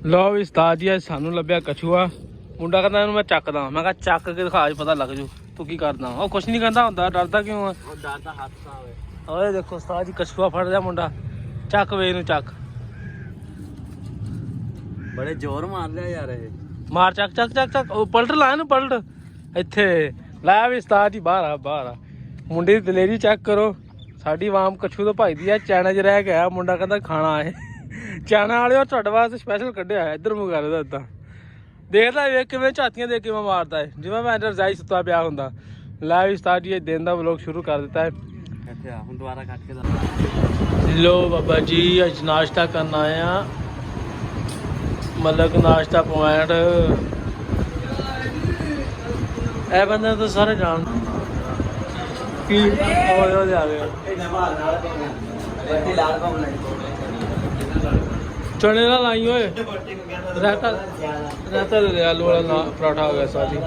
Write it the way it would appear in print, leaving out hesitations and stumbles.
लो भी उस्ताद जी अज सानू लभ्या कछुआ मुंडा कहता मैं चकदा मैं कहा चक के दिखा पता लग जू तू की करदा वो कुछ नहीं कहता होंदा डरदा क्यों है डरदा हादसा होवे ओए देखो उस्ताद जी कछुआ फड़ लिया मुंडा चक वे नू चक बड़े जोर मार लिया यार मार चक चक चक चक पलट ला ना पलट इत्थे लाया भी उस्ताद जी बाहर आ मुंडे दी दलेरी चेक करो साडी वाम कछू तो भाई दी है चाइना च रह गया मुंडा कहता खाना है चाइना वाले और तुहाडे वास्ते स्पैशल कड्ढिआ है इधर मुंह करदा इदां देखदा वे किवें झातियां दे के मारदा है जिवें मैं रजाई सुत्ता पिया हुंदा लै भी उस्ताद जी दिन दा व्लॉग शुरू कर दित्ता है हुण दोबारा कट के लो बाबा जी अज नाश्ता करन आए आ मलक नाश्ता पॉइंट ए बंदे तो सारे जान की आ गया चने ना लाई होए रहता आलू वाला पराठा हो गया साजी